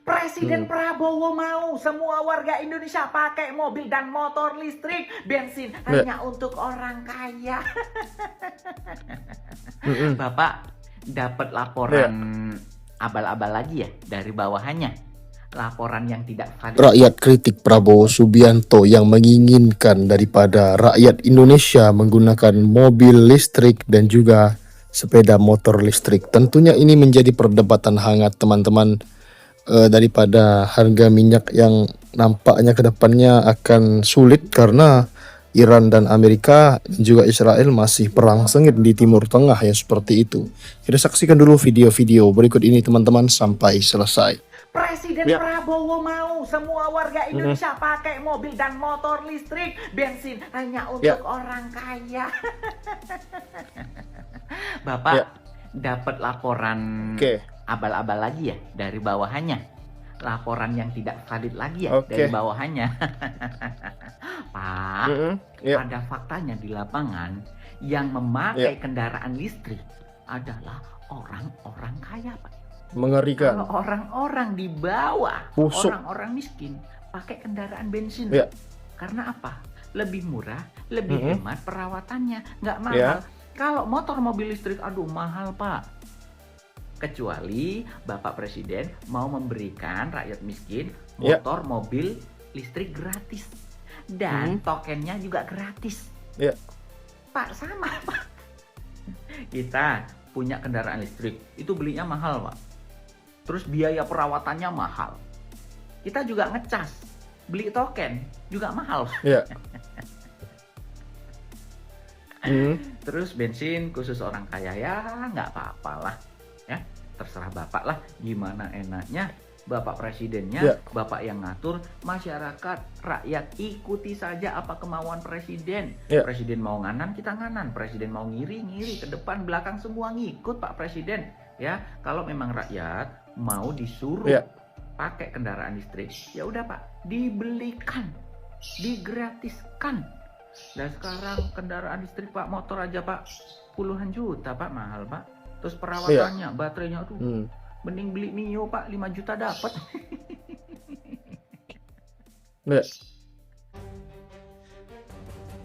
Presiden Hmm. Prabowo mau semua warga Indonesia pakai mobil dan motor listrik. Bensin Ya. hanya untuk orang kaya. Mm-mm. Bapak dapat laporan abal-abal lagi ya dari bawahannya. Laporan yang tidak valid. Rakyat kritik Prabowo Subianto yang menginginkan daripada rakyat Indonesia menggunakan mobil listrik dan juga sepeda motor listrik. Tentunya ini menjadi perdebatan hangat teman-teman, daripada harga minyak yang nampaknya kedepannya akan sulit karena Iran dan Amerika dan juga Israel masih perang sengit di Timur Tengah ya, seperti itu. Kita saksikan dulu video-video berikut ini teman-teman sampai selesai. Presiden Ya. Prabowo mau semua warga Indonesia pakai mobil dan motor listrik. Bensin hanya untuk orang kaya. Bapak Ya. dapat laporan abal-abal lagi ya dari bawahannya. Laporan yang tidak valid lagi ya dari bawahannya. Pak, ada faktanya di lapangan yang memakai kendaraan listrik adalah orang-orang kaya, Pak. Mengerikan. Kalau orang-orang di bawah, Busuk. orang-orang miskin pakai kendaraan bensin. Ya. Karena apa? Lebih murah, lebih hemat perawatannya, nggak mahal. Kalau motor mobil listrik, aduh mahal, Pak. Kecuali Bapak Presiden mau memberikan rakyat miskin motor mobil listrik gratis. Dan tokennya juga gratis. Pak, sama, Pak. Kita punya kendaraan listrik, itu belinya mahal, Pak. Terus biaya perawatannya mahal. Kita juga ngecas, beli token juga mahal. Terus bensin khusus orang kaya ya nggak apa-apa lah, ya terserah Bapak lah gimana enaknya. Bapak Presidennya, Bapak yang ngatur, masyarakat, rakyat ikuti saja apa kemauan Presiden. Presiden mau nganan, kita nganan. Presiden mau ngiri, ke depan, belakang semua ngikut Pak Presiden. Ya, kalau memang rakyat mau disuruh pakai kendaraan listrik, ya udah Pak, dibelikan, digratiskan. Dan sekarang kendaraan listrik Pak, motor aja Pak, puluhan juta Pak, mahal Pak. Terus perawatannya, baterainya, aduh. Mending beli Mio Pak, 5 juta dapat.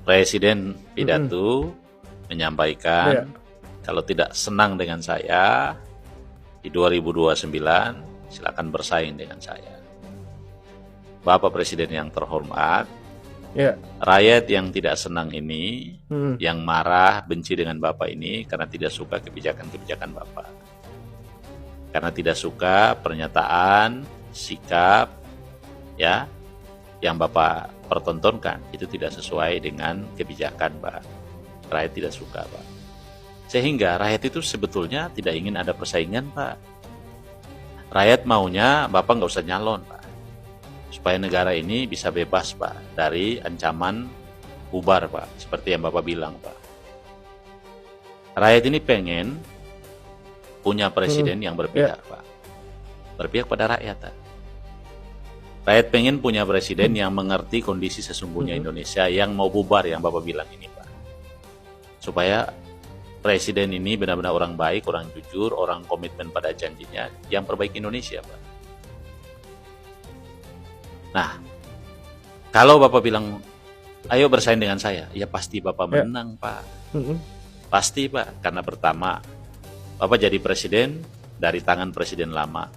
Presiden pidato menyampaikan kalau tidak senang dengan saya di 2029 silakan bersaing dengan saya. Bapak Presiden yang terhormat, rakyat yang tidak senang ini, yang marah, benci dengan Bapak ini karena tidak suka kebijakan-kebijakan Bapak. Karena tidak suka pernyataan, sikap, ya, yang Bapak pertontonkan itu tidak sesuai dengan kebijakan, Pak. Rakyat tidak suka, Pak. Sehingga rakyat itu sebetulnya tidak ingin ada persaingan, Pak. Rakyat maunya Bapak nggak usah nyalon, Pak. Supaya negara ini bisa bebas, Pak, dari ancaman bubar, Pak. Seperti yang Bapak bilang, Pak. Rakyat ini pengen punya presiden yang berpihak, Pak. Berpihak pada rakyat, Pak. Rakyat pengen punya presiden yang mengerti kondisi sesungguhnya Indonesia yang mau bubar yang Bapak bilang ini, Pak. Supaya presiden ini benar-benar orang baik, orang jujur, orang komitmen pada janjinya yang perbaiki Indonesia, Pak. Nah, kalau Bapak bilang, ayo bersaing dengan saya, ya pasti Bapak menang, Pak. Pasti, Pak. Karena pertama, Bapak jadi presiden dari tangan presiden lama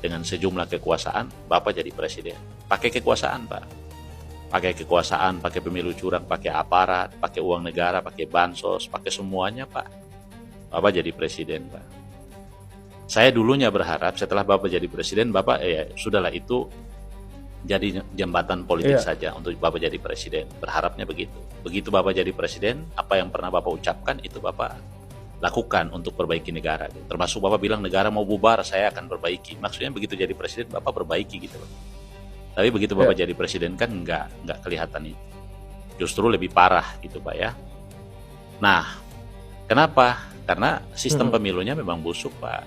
dengan sejumlah kekuasaan, Bapak jadi presiden. Pakai kekuasaan, Pak. Pakai kekuasaan, pakai pemilu curang, pakai aparat, pakai uang negara, pakai bansos, pakai semuanya, Pak. Bapak jadi presiden, Pak. Saya dulunya berharap setelah Bapak jadi presiden, Bapak sudahlah itu jadi jembatan politik saja untuk Bapak jadi presiden. Berharapnya begitu. Begitu Bapak jadi presiden, apa yang pernah Bapak ucapkan itu Bapak lakukan untuk perbaiki negara. Termasuk Bapak bilang negara mau bubar, saya akan perbaiki. Maksudnya begitu jadi presiden Bapak perbaiki gitu loh. Tapi begitu Bapak jadi presiden kan nggak kelihatan itu. Justru lebih parah gitu Pak ya. Nah, kenapa? Karena sistem pemilunya memang busuk Pak.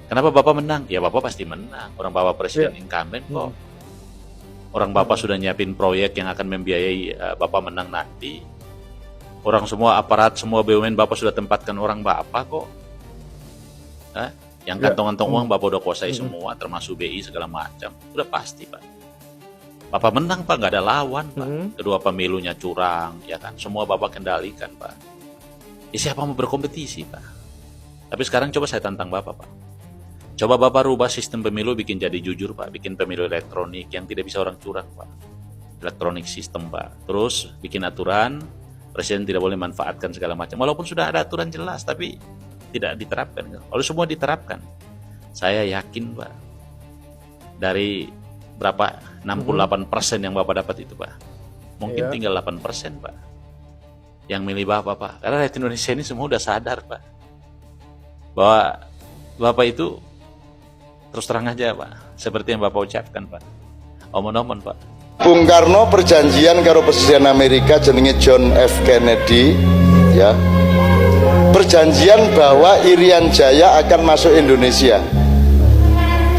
Kenapa Bapak menang? Ya Bapak pasti menang. Orang Bapak presiden incumbent kok. Orang Bapak sudah nyiapin proyek yang akan membiayai Bapak menang nanti. Orang semua aparat, semua BUMN Bapak sudah tempatkan orang Bapak kok. Yang kantong-kantong uang Bapak udah kuasai semua, termasuk BI segala macam. Udah pasti, Pak. Bapak menang, Pak, nggak ada lawan, Pak. Kedua pemilunya curang, ya kan. Semua Bapak kendalikan, Pak. Siapa mau berkompetisi, Pak? Tapi sekarang coba saya tantang Bapak, Pak. Coba Bapak rubah sistem pemilu, bikin jadi jujur, Pak. Bikin pemilu elektronik yang tidak bisa orang curang, Pak. Elektronik sistem, Pak. Terus bikin aturan, presiden tidak boleh manfaatkan segala macam. Walaupun sudah ada aturan jelas, tapi tidak diterapkan. Kalau semua diterapkan, saya yakin, Pak, dari berapa 68% yang Bapak dapat itu, Pak, mungkin tinggal 8%, Pak, yang milih Bapak, Pak. Karena rakyat Indonesia ini semua udah sadar, Pak, bahwa Bapak itu terus terang aja, Pak, seperti yang Bapak ucapkan, Pak, omon-omon, Pak. Bung Karno perjanjian karo Presiden Amerika jenenge John F. Kennedy, ya, perjanjian bahwa Irian Jaya akan masuk Indonesia.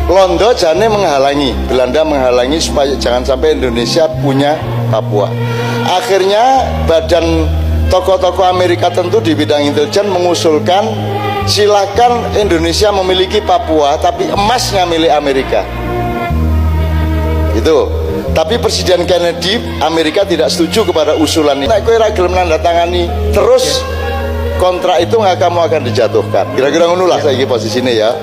Londo jane menghalangi, Belanda menghalangi supaya jangan sampai Indonesia punya Papua. Akhirnya badan tokoh-tokoh Amerika tentu di bidang intelijen mengusulkan silakan Indonesia memiliki Papua, tapi emasnya milik Amerika. Itu. Tapi Presiden Kennedy Amerika tidak setuju kepada usulan ini. Nek kowe ra gelem nandatangani terus kontrak itu nggak kamu akan dijatuhkan. Kira-kira ngono lah saiki posisinya ya.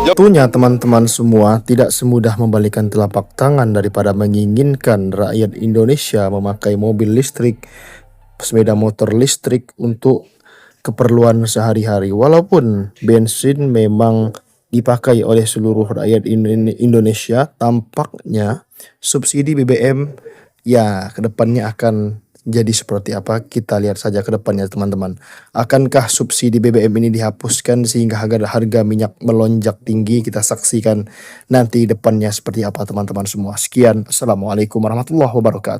Tentunya teman-teman semua tidak semudah membalikan telapak tangan daripada menginginkan rakyat Indonesia memakai mobil listrik, sepeda motor listrik untuk keperluan sehari-hari. Walaupun bensin memang dipakai oleh seluruh rakyat Indonesia, tampaknya subsidi BBM ya kedepannya akan jadi seperti apa, kita lihat saja ke depannya teman-teman. Akankah subsidi BBM ini dihapuskan sehingga harga minyak melonjak tinggi? Kita saksikan nanti depannya seperti apa teman-teman semua. Sekian, Assalamualaikum warahmatullahi wabarakatuh.